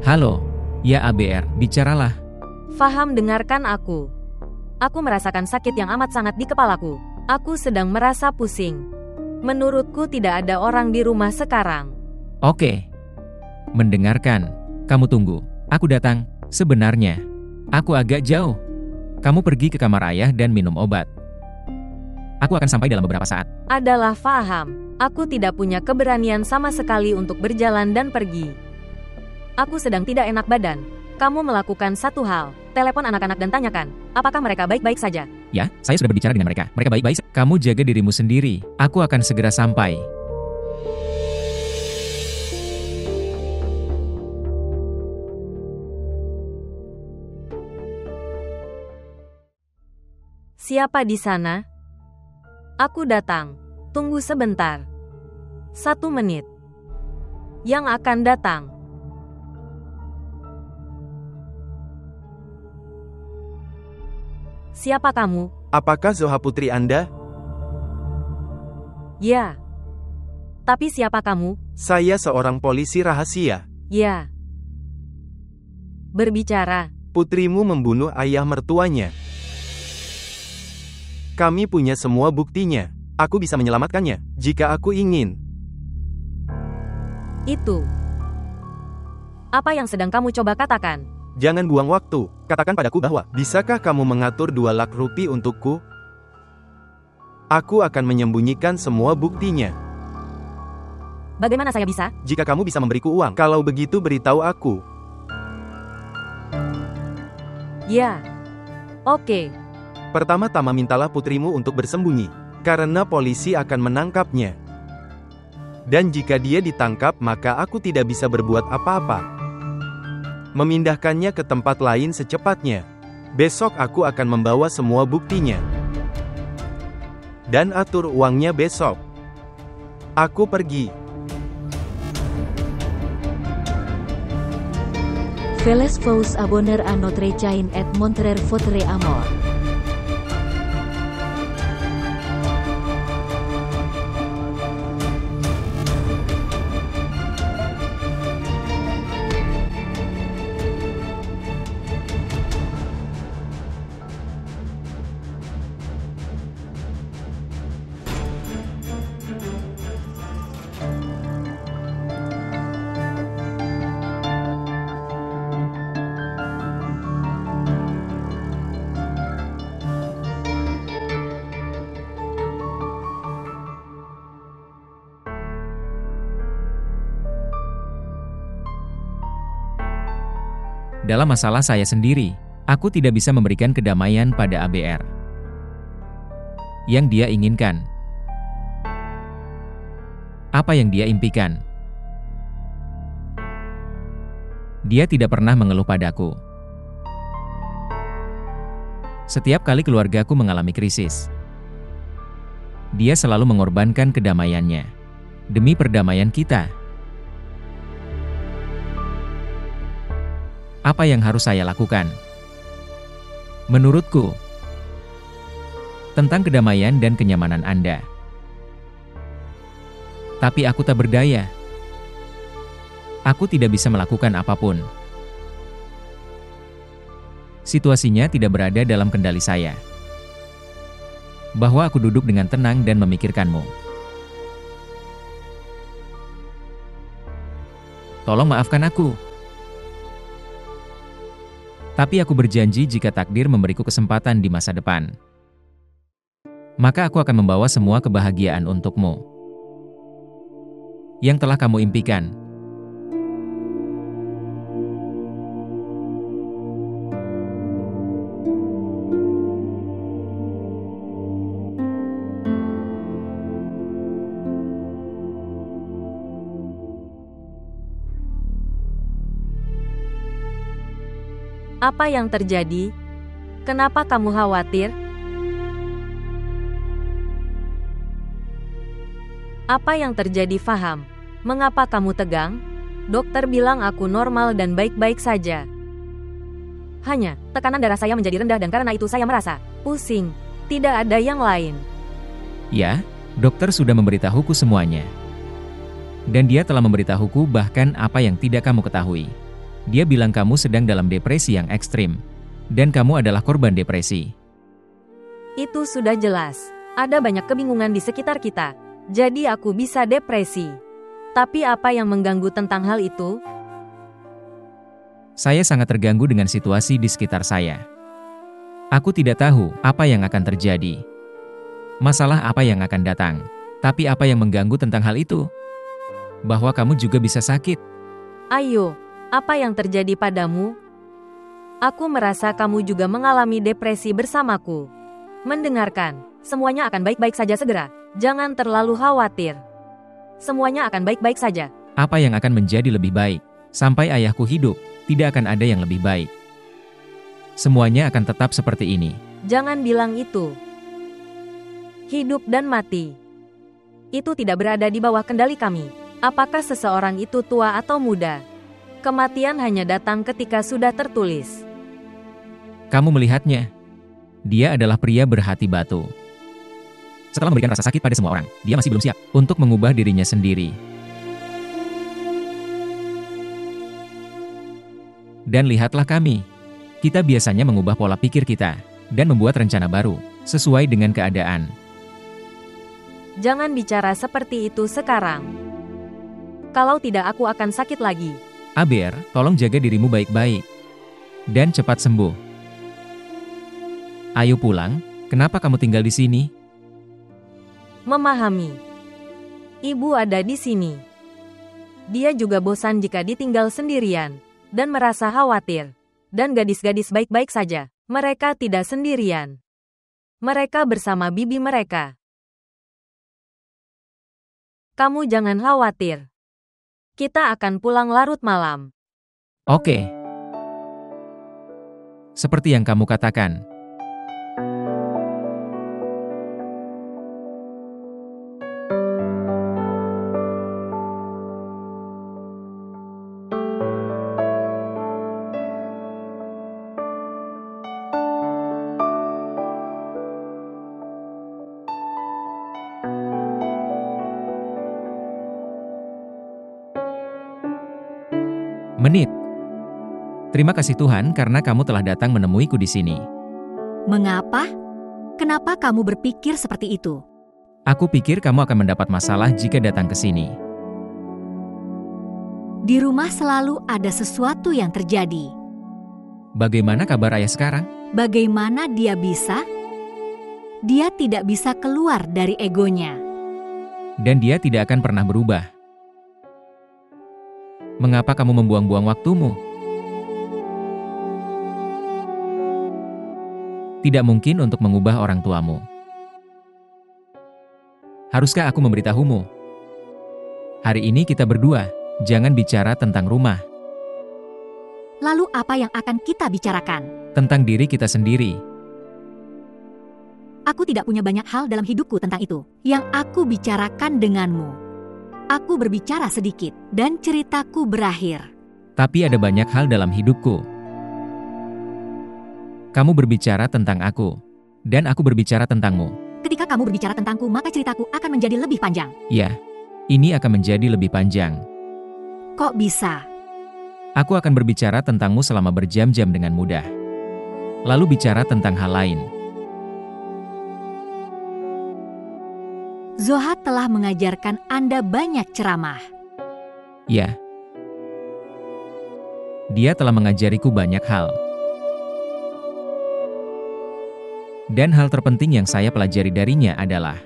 Halo, ya ABR, bicaralah. Faham, dengarkan aku. Aku merasakan sakit yang amat sangat di kepalaku. Aku sedang merasa pusing. Menurutku tidak ada orang di rumah sekarang. Oke. Mendengarkan. Kamu tunggu. Aku datang. Sebenarnya, aku agak jauh. Kamu pergi ke kamar ayah dan minum obat. Aku akan sampai dalam beberapa saat. Adalah Faham. Aku tidak punya keberanian sama sekali untuk berjalan dan pergi. Aku sedang tidak enak badan. Kamu melakukan satu hal. Telepon anak-anak dan tanyakan, apakah mereka baik-baik saja? Ya, saya sudah berbicara dengan mereka. Mereka baik-baik. Kamu jaga dirimu sendiri. Aku akan segera sampai. Siapa di sana? Aku datang. Tunggu sebentar. 1 menit. Yang akan datang. Siapa kamu? Apakah Zoha putri Anda? Ya. Tapi siapa kamu? Saya seorang polisi rahasia. Ya. Berbicara. Putrimu membunuh ayah mertuanya. Kami punya semua buktinya. Aku bisa menyelamatkannya, jika aku ingin. Itu. Apa yang sedang kamu coba katakan? Jangan buang waktu. Katakan padaku bahwa, bisakah kamu mengatur 2 lak rupiah untukku? Aku akan menyembunyikan semua buktinya. Bagaimana saya bisa? Jika kamu bisa memberiku uang, kalau begitu beritahu aku. Ya. Oke. Pertama-tama mintalah putrimu untuk bersembunyi, karena polisi akan menangkapnya. Dan jika dia ditangkap, maka aku tidak bisa berbuat apa-apa. Memindahkannya ke tempat lain secepatnya. Besok aku akan membawa semua buktinya. Dan atur uangnya besok. Aku pergi. Veles vous abonner à notre chaîne et montrer votre amour. Dalam masalah saya sendiri, aku tidak bisa memberikan kedamaian pada ABR. Yang dia inginkan. Apa yang dia impikan. Dia tidak pernah mengeluh padaku. Setiap kali keluargaku mengalami krisis, dia selalu mengorbankan kedamaiannya demi perdamaian kita. Apa yang harus saya lakukan? Menurutku, tentang kedamaian dan kenyamanan Anda. Tapi aku tak berdaya. Aku tidak bisa melakukan apapun. Situasinya tidak berada dalam kendali saya. Bahwa aku duduk dengan tenang dan memikirkanmu. Tolong maafkan aku. Tapi aku berjanji jika takdir memberiku kesempatan di masa depan, maka aku akan membawa semua kebahagiaan untukmu yang telah kamu impikan. Apa yang terjadi? Kenapa kamu khawatir? Apa yang terjadi, Faham? Mengapa kamu tegang? Dokter bilang aku normal dan baik-baik saja. Hanya, tekanan darah saya menjadi rendah dan karena itu saya merasa pusing. Tidak ada yang lain. Ya, dokter sudah memberitahuku semuanya. Dan dia telah memberitahuku bahkan apa yang tidak kamu ketahui. Dia bilang kamu sedang dalam depresi yang ekstrim. Dan kamu adalah korban depresi. Itu sudah jelas. Ada banyak kebingungan di sekitar kita. Jadi aku bisa depresi. Tapi apa yang mengganggu tentang hal itu? Saya sangat terganggu dengan situasi di sekitar saya. Aku tidak tahu apa yang akan terjadi. Masalah apa yang akan datang. Tapi apa yang mengganggu tentang hal itu? Bahwa kamu juga bisa sakit. Ayo, apa yang terjadi padamu? Aku merasa kamu juga mengalami depresi bersamaku. Mendengarkan, semuanya akan baik-baik saja segera. Jangan terlalu khawatir. Semuanya akan baik-baik saja. Apa yang akan menjadi lebih baik? Sampai ayahku hidup, tidak akan ada yang lebih baik. Semuanya akan tetap seperti ini. Jangan bilang itu. Hidup dan mati. Itu tidak berada di bawah kendali kami. Apakah seseorang itu tua atau muda? Kematian hanya datang ketika sudah tertulis. Kamu melihatnya. Dia adalah pria berhati batu. Setelah memberikan rasa sakit pada semua orang, dia masih belum siap untuk mengubah dirinya sendiri. Dan lihatlah kami. Kita biasanya mengubah pola pikir kita dan membuat rencana baru sesuai dengan keadaan. Jangan bicara seperti itu sekarang. Kalau tidak aku akan sakit lagi. Aber, tolong jaga dirimu baik-baik. Dan cepat sembuh. Ayo pulang, kenapa kamu tinggal di sini? Memahami. Ibu ada di sini. Dia juga bosan jika ditinggal sendirian, dan merasa khawatir. Dan gadis-gadis baik-baik saja, mereka tidak sendirian. Mereka bersama bibi mereka. Kamu jangan khawatir. Kita akan pulang larut malam. Oke. Seperti yang kamu katakan. Menit. Terima kasih Tuhan karena kamu telah datang menemuiku di sini. Mengapa? Kenapa kamu berpikir seperti itu? Aku pikir kamu akan mendapat masalah jika datang ke sini. Di rumah selalu ada sesuatu yang terjadi. Bagaimana kabar ayah sekarang? Bagaimana dia bisa? Dia tidak bisa keluar dari egonya. Dan dia tidak akan pernah berubah. Mengapa kamu membuang-buang waktumu? Tidak mungkin untuk mengubah orang tuamu. Haruskah aku memberitahumu? Hari ini kita berdua, jangan bicara tentang rumah. Lalu apa yang akan kita bicarakan? Tentang diri kita sendiri. Aku tidak punya banyak hal dalam hidupku tentang itu, yang aku bicarakan denganmu. Aku berbicara sedikit, dan ceritaku berakhir. Tapi ada banyak hal dalam hidupku. Kamu berbicara tentang aku, dan aku berbicara tentangmu. Ketika kamu berbicara tentangku, maka ceritaku akan menjadi lebih panjang. Ya, ini akan menjadi lebih panjang. Kok bisa? Aku akan berbicara tentangmu selama berjam-jam dengan mudah. Lalu bicara tentang hal lain. Zohat telah mengajarkan Anda banyak ceramah. Ya. Dia telah mengajariku banyak hal. Dan hal terpenting yang saya pelajari darinya adalah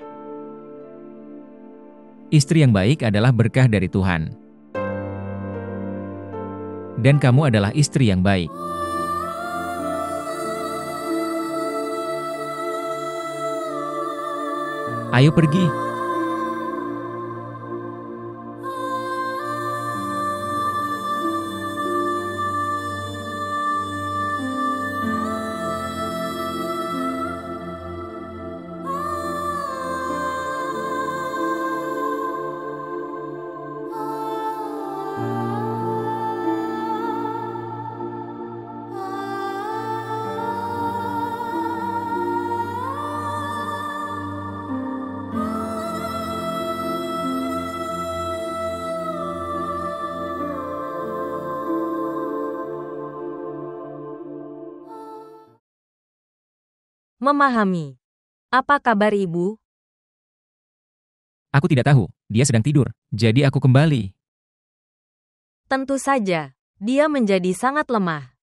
istri yang baik adalah berkah dari Tuhan. Dan kamu adalah istri yang baik. Ayo pergi. Memahami. Apa kabar ibu? Aku tidak tahu, dia sedang tidur, jadi aku kembali. Tentu saja, dia menjadi sangat lemah.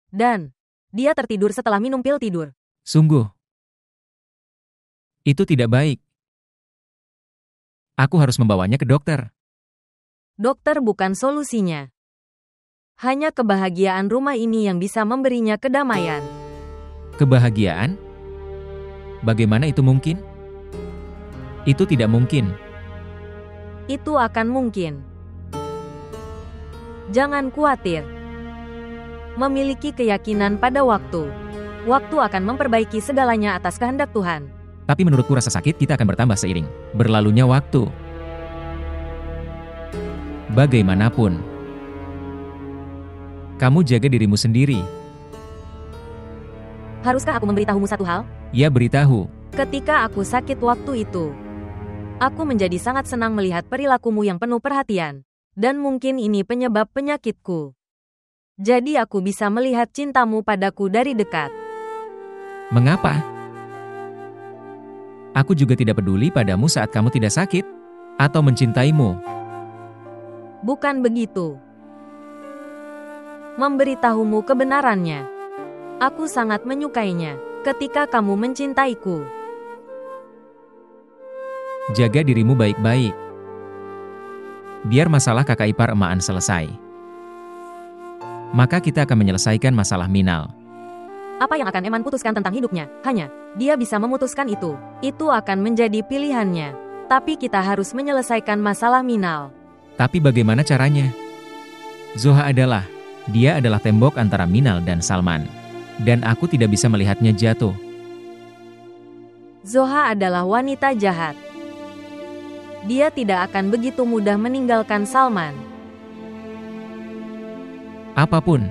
Dan, dia tertidur setelah minum pil tidur. Sungguh. Itu tidak baik. Aku harus membawanya ke dokter. Dokter bukan solusinya. Hanya kebahagiaan rumah ini yang bisa memberinya kedamaian. Kebahagiaan? Bagaimana itu mungkin? Itu tidak mungkin. Itu akan mungkin. Jangan khawatir. Memiliki keyakinan pada waktu. Waktu akan memperbaiki segalanya atas kehendak Tuhan. Tapi menurutku rasa sakit kita akan bertambah seiring berlalunya waktu. Bagaimanapun, kamu jaga dirimu sendiri. Haruskah aku memberitahumu satu hal? Ya, beritahu. Ketika aku sakit waktu itu, aku menjadi sangat senang melihat perilakumu yang penuh perhatian. Dan mungkin ini penyebab penyakitku. Jadi aku bisa melihat cintamu padaku dari dekat. Mengapa? Aku juga tidak peduli padamu saat kamu tidak sakit, atau mencintaimu. Bukan begitu. Memberitahumu kebenarannya. Aku sangat menyukainya ketika kamu mencintaiku. Jaga dirimu baik-baik. Biar masalah kakak ipar emaan selesai. Maka kita akan menyelesaikan masalah Minal. Apa yang akan Eman putuskan tentang hidupnya? Hanya, dia bisa memutuskan itu. Itu akan menjadi pilihannya. Tapi kita harus menyelesaikan masalah Minal. Tapi bagaimana caranya? Zoha dia adalah tembok antara Minal dan Salman. Dan aku tidak bisa melihatnya jatuh. Zoha adalah wanita jahat. Dia tidak akan begitu mudah meninggalkan Salman. Apapun.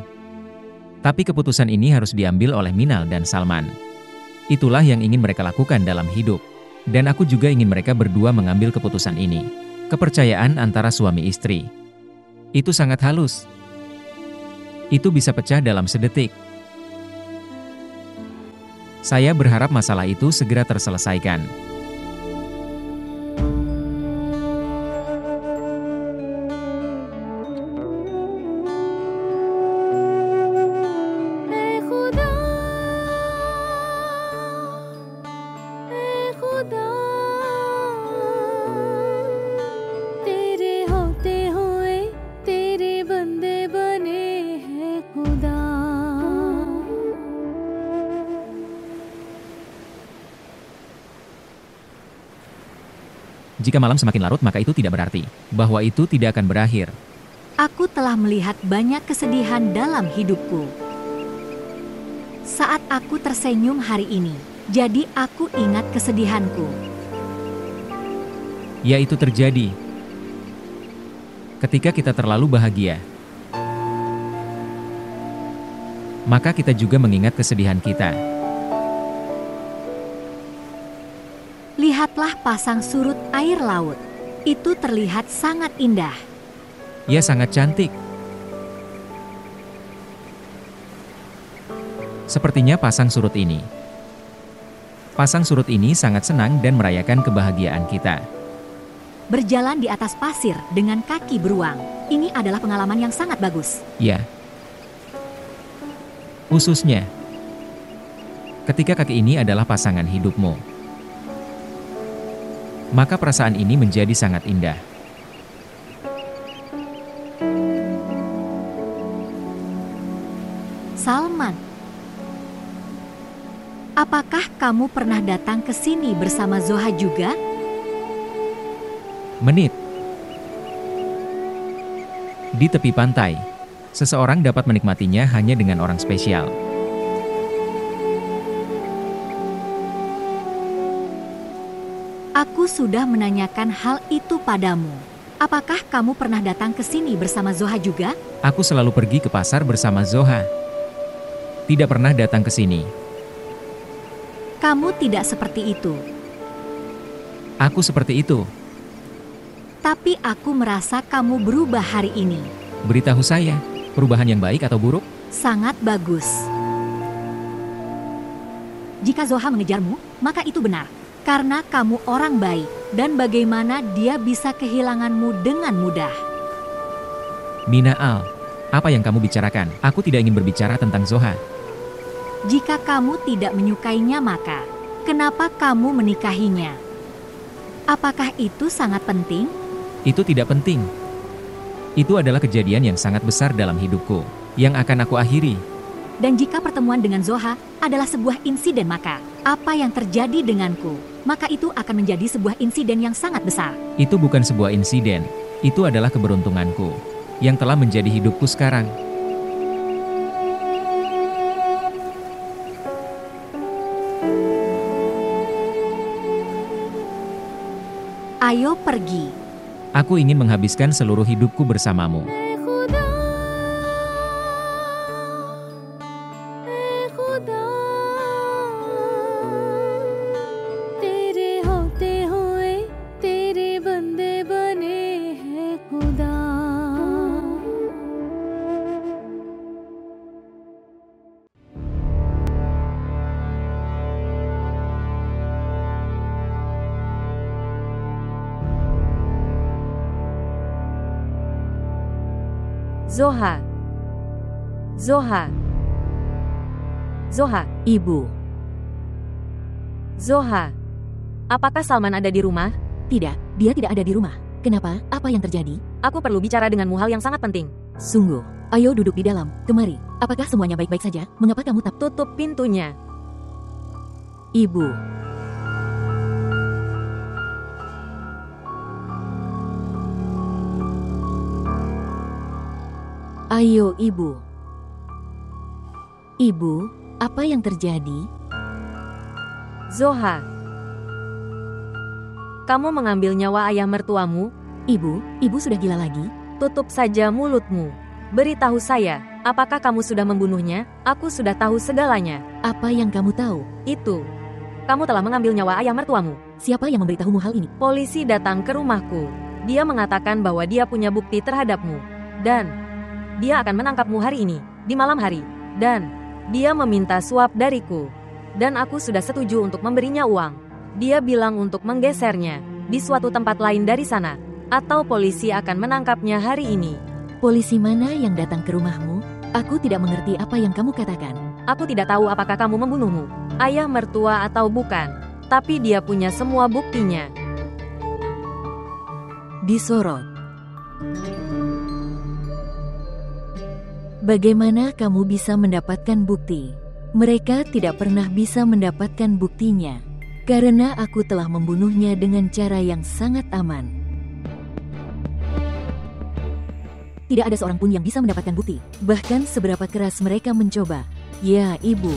Tapi keputusan ini harus diambil oleh Minal dan Salman. Itulah yang ingin mereka lakukan dalam hidup. Dan aku juga ingin mereka berdua mengambil keputusan ini. Kepercayaan antara suami istri. Itu sangat halus. Itu bisa pecah dalam sedetik. Saya berharap masalah itu segera terselesaikan. Jika malam semakin larut, maka itu tidak berarti bahwa itu tidak akan berakhir. Aku telah melihat banyak kesedihan dalam hidupku. Saat aku tersenyum hari ini, jadi aku ingat kesedihanku. Ya, itu terjadi ketika kita terlalu bahagia. Maka kita juga mengingat kesedihan kita. Lihatlah pasang surut air laut. Itu terlihat sangat indah. Ya, sangat cantik. Sepertinya pasang surut ini. Pasang surut ini sangat senang dan merayakan kebahagiaan kita. Berjalan di atas pasir dengan kaki beruang. Ini adalah pengalaman yang sangat bagus. Ya. Khususnya, ketika kaki ini adalah pasangan hidupmu. Maka perasaan ini menjadi sangat indah. Salman, apakah kamu pernah datang ke sini bersama Zoha juga? Menit. Di tepi pantai, seseorang dapat menikmatinya hanya dengan orang spesial. Aku sudah menanyakan hal itu padamu. Apakah kamu pernah datang ke sini bersama Zoha juga? Aku selalu pergi ke pasar bersama Zoha. Tidak pernah datang ke sini. Kamu tidak seperti itu. Aku seperti itu. Tapi aku merasa kamu berubah hari ini. Beritahu saya, perubahan yang baik atau buruk? Sangat bagus. Jika Zoha mengejarmu, maka itu benar. Karena kamu orang baik, dan bagaimana dia bisa kehilanganmu dengan mudah. Mina Al, apa yang kamu bicarakan? Aku tidak ingin berbicara tentang Zoha. Jika kamu tidak menyukainya, maka kenapa kamu menikahinya? Apakah itu sangat penting? Itu tidak penting. Itu adalah kejadian yang sangat besar dalam hidupku, yang akan aku akhiri. Dan jika pertemuan dengan Zoha adalah sebuah insiden, maka apa yang terjadi denganku? Maka itu akan menjadi sebuah insiden yang sangat besar. Itu bukan sebuah insiden, itu adalah keberuntunganku, yang telah menjadi hidupku sekarang. Ayo pergi. Aku ingin menghabiskan seluruh hidupku bersamamu. Zoha. Zoha. Zoha. Ibu. Zoha. Apakah Salman ada di rumah? Tidak, dia tidak ada di rumah. Kenapa? Apa yang terjadi? Aku perlu bicara denganmu hal yang sangat penting. Sungguh. Ayo duduk di dalam. Kemari. Apakah semuanya baik-baik saja? Mengapa kamu tak Tutup pintunya. Ibu? Ayo, Ibu. Ibu, apa yang terjadi? Zoha. Kamu mengambil nyawa ayah mertuamu? Ibu sudah gila lagi? Tutup saja mulutmu. Beritahu saya, apakah kamu sudah membunuhnya? Aku sudah tahu segalanya. Apa yang kamu tahu? Itu. Kamu telah mengambil nyawa ayah mertuamu. Siapa yang memberitahumu hal ini? Polisi datang ke rumahku. Dia mengatakan bahwa dia punya bukti terhadapmu. Dan dia akan menangkapmu hari ini, di malam hari. Dan dia meminta suap dariku. Dan aku sudah setuju untuk memberinya uang. Dia bilang untuk menggesernya di suatu tempat lain dari sana. Atau polisi akan menangkapnya hari ini. Polisi mana yang datang ke rumahmu? Aku tidak mengerti apa yang kamu katakan. Aku tidak tahu apakah kamu membunuhmu, ayah mertua atau bukan. Tapi dia punya semua buktinya. Disorot. Bagaimana kamu bisa mendapatkan bukti? Mereka tidak pernah bisa mendapatkan buktinya. Karena aku telah membunuhnya dengan cara yang sangat aman. Tidak ada seorang pun yang bisa mendapatkan bukti. Bahkan seberapa keras mereka mencoba. Ya, Ibu.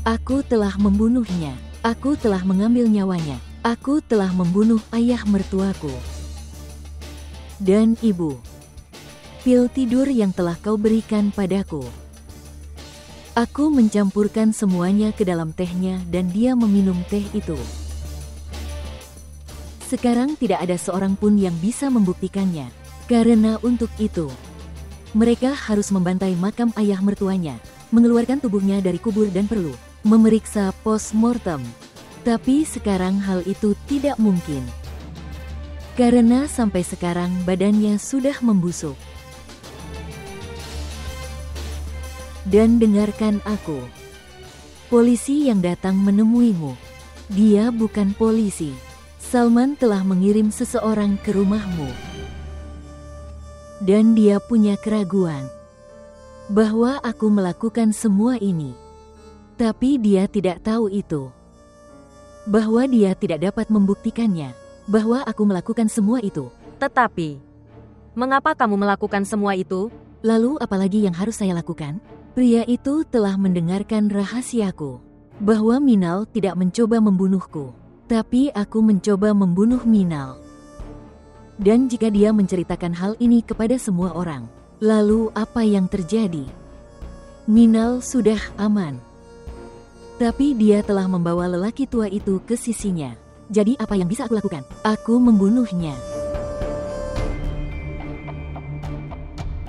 Aku telah membunuhnya. Aku telah mengambil nyawanya. Aku telah membunuh ayah mertuaku. Dan Ibu. Pil tidur yang telah kau berikan padaku. Aku mencampurkan semuanya ke dalam tehnya dan dia meminum teh itu. Sekarang tidak ada seorang pun yang bisa membuktikannya. Karena untuk itu, mereka harus membantai makam ayah mertuanya, mengeluarkan tubuhnya dari kubur dan perlu memeriksa post-mortem. Tapi sekarang hal itu tidak mungkin. Karena sampai sekarang badannya sudah membusuk. Dan dengarkan aku. Polisi yang datang menemuimu. Dia bukan polisi. Salman telah mengirim seseorang ke rumahmu. Dan dia punya keraguan bahwa aku melakukan semua ini. Tapi dia tidak tahu itu. Bahwa dia tidak dapat membuktikannya. Bahwa aku melakukan semua itu. Tetapi, mengapa kamu melakukan semua itu? Lalu apalagi yang harus saya lakukan? Pria itu telah mendengarkan rahasiaku, bahwa Minal tidak mencoba membunuhku, tapi aku mencoba membunuh Minal. Dan jika dia menceritakan hal ini kepada semua orang, lalu apa yang terjadi? Minal sudah aman. Tapi dia telah membawa lelaki tua itu ke sisinya. Jadi apa yang bisa aku lakukan? Aku membunuhnya.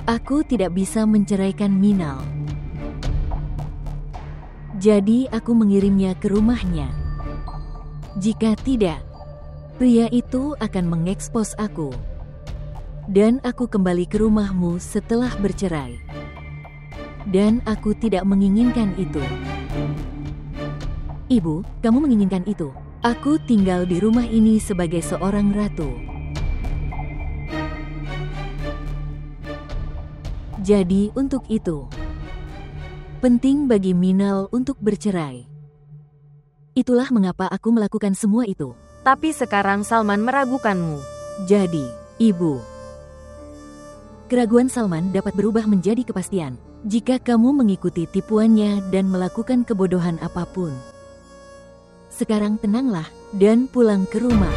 Aku tidak bisa menceraikan Minal. Jadi aku mengirimnya ke rumahnya. Jika tidak, pria itu akan mengekspos aku. Dan aku kembali ke rumahmu setelah bercerai. Dan aku tidak menginginkan itu. Ibu, kamu menginginkan itu. Aku tinggal di rumah ini sebagai seorang ratu. Jadi untuk itu, penting bagi Minal untuk bercerai. Itulah mengapa aku melakukan semua itu. Tapi sekarang Salman meragukanmu. Jadi, Ibu, keraguan Salman dapat berubah menjadi kepastian jika kamu mengikuti tipuannya dan melakukan kebodohan apapun. Sekarang tenanglah dan pulang ke rumah.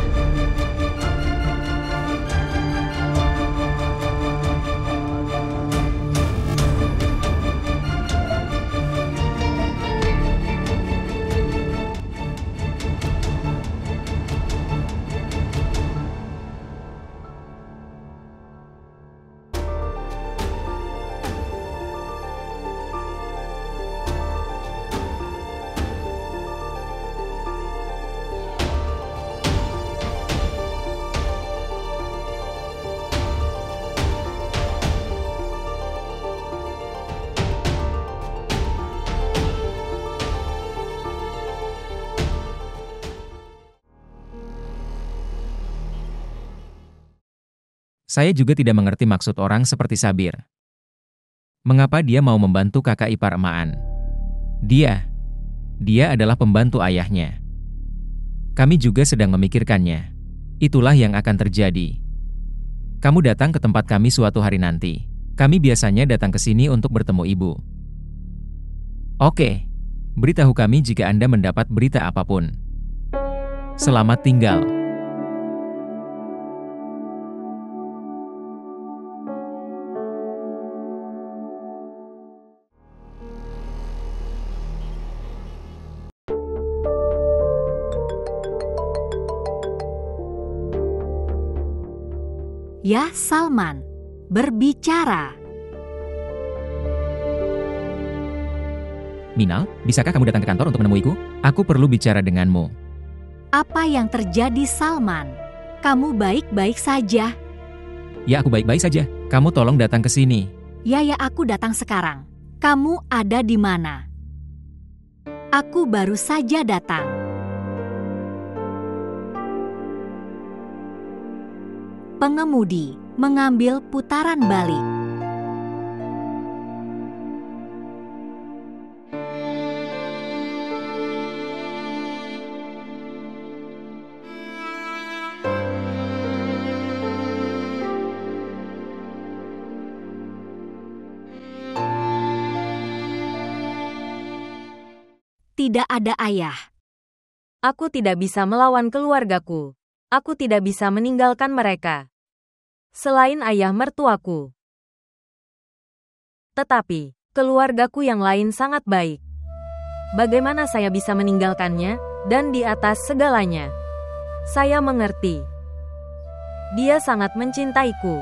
Saya juga tidak mengerti maksud orang seperti Sabir. Mengapa dia mau membantu kakak ipar Maan? Dia adalah pembantu ayahnya. Kami juga sedang memikirkannya. Itulah yang akan terjadi. Kamu datang ke tempat kami suatu hari nanti. Kami biasanya datang ke sini untuk bertemu ibu. Oke, beritahu kami jika Anda mendapat berita apapun. Selamat tinggal. Ya, Salman, berbicara. Minal, bisakah kamu datang ke kantor untuk menemuiku? Aku perlu bicara denganmu. Apa yang terjadi, Salman? Kamu baik-baik saja? Ya, aku baik-baik saja. Kamu tolong datang ke sini. Ya, aku datang sekarang. Kamu ada di mana? Aku baru saja datang. Pengemudi mengambil putaran balik. Tidak ada ayah. Aku tidak bisa melawan keluargaku. Aku tidak bisa meninggalkan mereka. Selain ayah mertuaku. Tetapi, keluargaku yang lain sangat baik. Bagaimana saya bisa meninggalkannya, dan di atas segalanya? Saya mengerti. Dia sangat mencintaiku.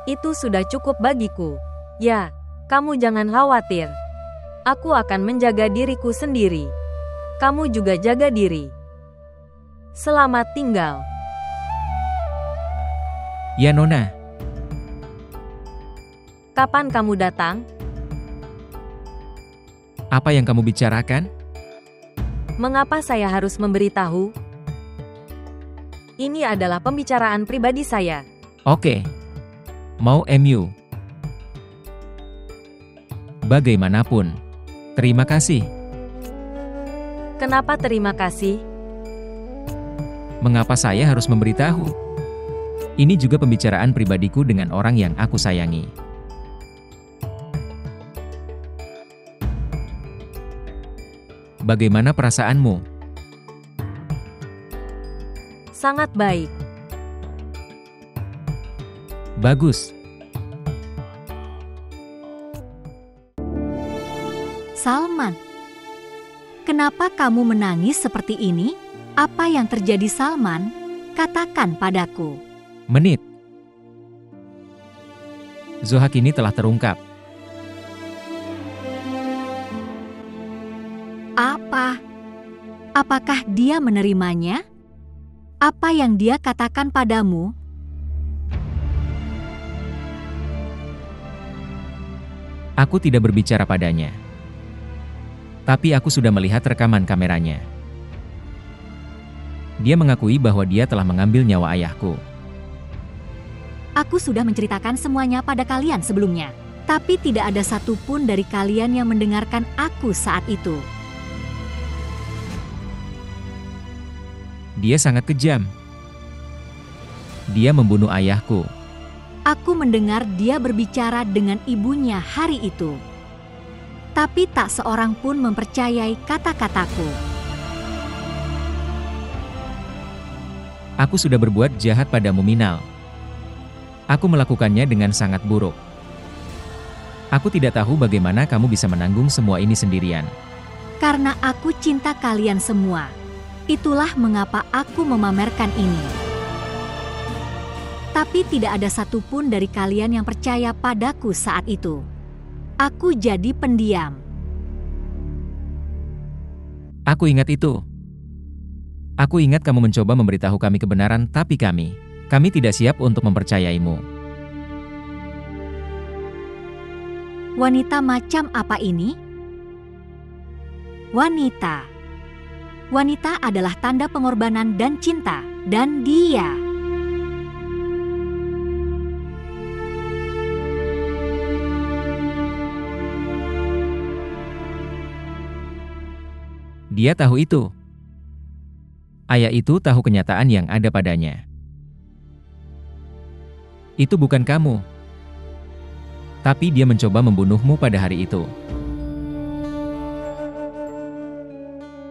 Itu sudah cukup bagiku. Ya, kamu jangan khawatir. Aku akan menjaga diriku sendiri. Kamu juga jaga diri. Selamat tinggal. Ya, Nona. Kapan kamu datang? Apa yang kamu bicarakan? Mengapa saya harus memberitahu? Ini adalah pembicaraan pribadi saya. Oke. Mau MU. Bagaimanapun. Terima kasih. Kenapa terima kasih? Mengapa saya harus memberitahu? Ini juga pembicaraan pribadiku dengan orang yang aku sayangi. Bagaimana perasaanmu? Sangat baik. Bagus. Salman, kenapa kamu menangis seperti ini? Apa yang terjadi, Salman? Katakan padaku. Menit. Zohak ini telah terungkap. dia menerimanya? Apa yang dia katakan padamu? Aku tidak berbicara padanya. Tapi aku sudah melihat rekaman kameranya. Dia mengakui bahwa dia telah mengambil nyawa ayahku. Aku sudah menceritakan semuanya pada kalian sebelumnya. Tapi tidak ada satupun dari kalian yang mendengarkan aku saat itu. Dia sangat kejam. Dia membunuh ayahku. Aku mendengar dia berbicara dengan ibunya hari itu. Tapi tak seorang pun mempercayai kata-kataku. Aku sudah berbuat jahat padamu, Minal. Aku melakukannya dengan sangat buruk. Aku tidak tahu bagaimana kamu bisa menanggung semua ini sendirian. Karena aku cinta kalian semua. Itulah mengapa aku memamerkan ini. Tapi tidak ada satupun dari kalian yang percaya padaku saat itu. Aku jadi pendiam. Aku ingat itu. Aku ingat kamu mencoba memberitahu kami kebenaran, tapi kami tidak siap untuk mempercayaimu. Wanita macam apa ini? Wanita. Wanita adalah tanda pengorbanan dan cinta, dan dia. Dia tahu itu. Ayah itu tahu kenyataan yang ada padanya. Itu bukan kamu. Tapi dia mencoba membunuhmu pada hari itu.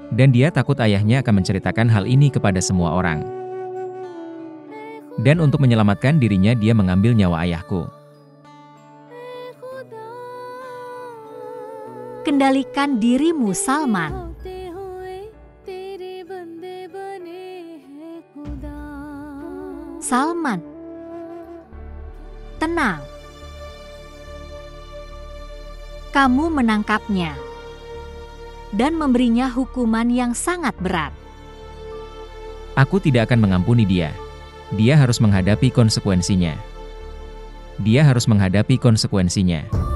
Dan dia takut ayahnya akan menceritakan hal ini kepada semua orang. Dan untuk menyelamatkan dirinya, dia mengambil nyawa ayahku. Kendalikan dirimu, Salman. Salman, tenang. Kamu menangkapnya dan memberinya hukuman yang sangat berat. Aku tidak akan mengampuni dia. Dia harus menghadapi konsekuensinya. Dia harus menghadapi konsekuensinya.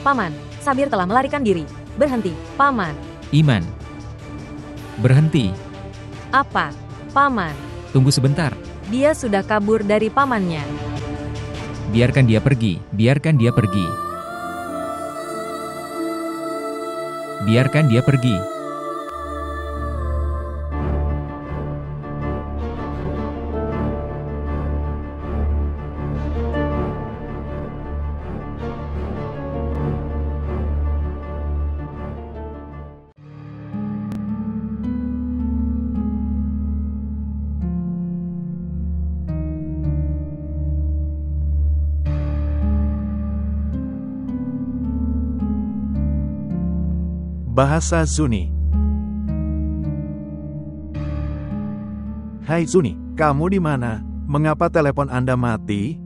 Paman, Sabir telah melarikan diri. Berhenti, Paman. Iman. Berhenti. Apa, Paman? Tunggu sebentar. Dia sudah kabur dari pamannya. Biarkan dia pergi, biarkan dia pergi. Biarkan dia pergi. Bahasa Zuni. Hai Zuni, kamu di mana? Mengapa telepon Anda mati?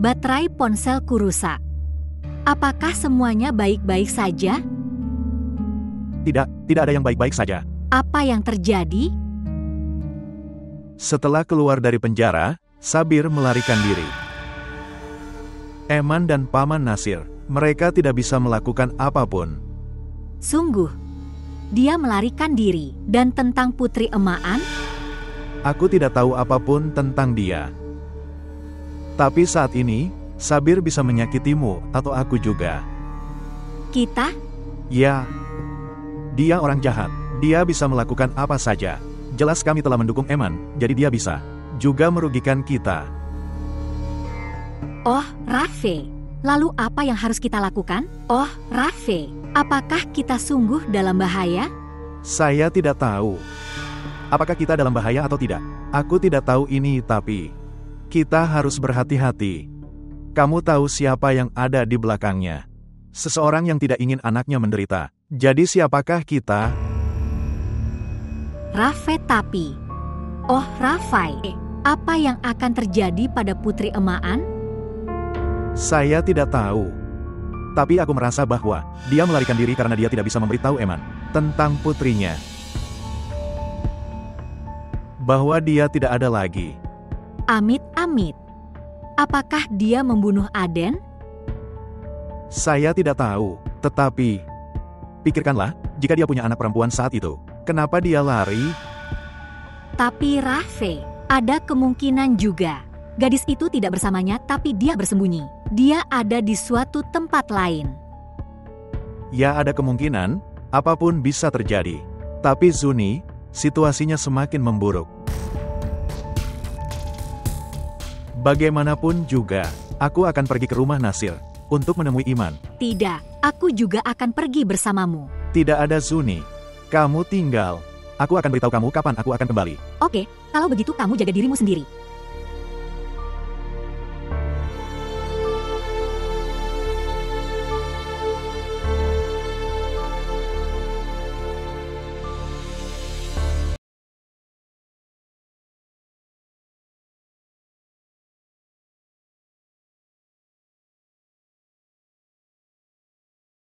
Baterai ponselku rusak. Apakah semuanya baik-baik saja? Tidak ada yang baik-baik saja. Apa yang terjadi? Setelah keluar dari penjara, Sabir melarikan diri. Eman dan Paman Nasir, mereka tidak bisa melakukan apapun. Sungguh, dia melarikan diri. Dan tentang Putri Emaan? Aku tidak tahu apapun tentang dia. Tapi saat ini, Sabir bisa menyakitimu atau aku juga. Kita? Ya, dia orang jahat. Dia bisa melakukan apa saja. Jelas kami telah mendukung Eman, jadi dia bisa juga merugikan kita. Oh, Raffe. Lalu apa yang harus kita lakukan? Oh, Raffe. Apakah kita sungguh dalam bahaya? Saya tidak tahu. Apakah kita dalam bahaya atau tidak? Aku tidak tahu ini, tapi kita harus berhati-hati. Kamu tahu siapa yang ada di belakangnya. Seseorang yang tidak ingin anaknya menderita. Jadi siapakah kita? Raffe tapi. Oh, Raffai. Apa yang akan terjadi pada Putri Emaan? Saya tidak tahu. Tapi aku merasa bahwa dia melarikan diri karena dia tidak bisa memberitahu Eman tentang putrinya. Bahwa dia tidak ada lagi. Amit-amit. Apakah dia membunuh Aden? Saya tidak tahu, tetapi pikirkanlah, jika dia punya anak perempuan saat itu, kenapa dia lari? Tapi Raffe, ada kemungkinan juga. Gadis itu tidak bersamanya tapi dia bersembunyi. Dia ada di suatu tempat lain. Ya, ada kemungkinan, apapun bisa terjadi. Tapi Zuni, situasinya semakin memburuk. Bagaimanapun juga, aku akan pergi ke rumah Nasir untuk menemui Iman. Tidak, aku juga akan pergi bersamamu. Tidak ada Zuni. Kamu tinggal. Aku akan beritahu kamu kapan aku akan kembali. Oke, kalau begitu kamu jaga dirimu sendiri.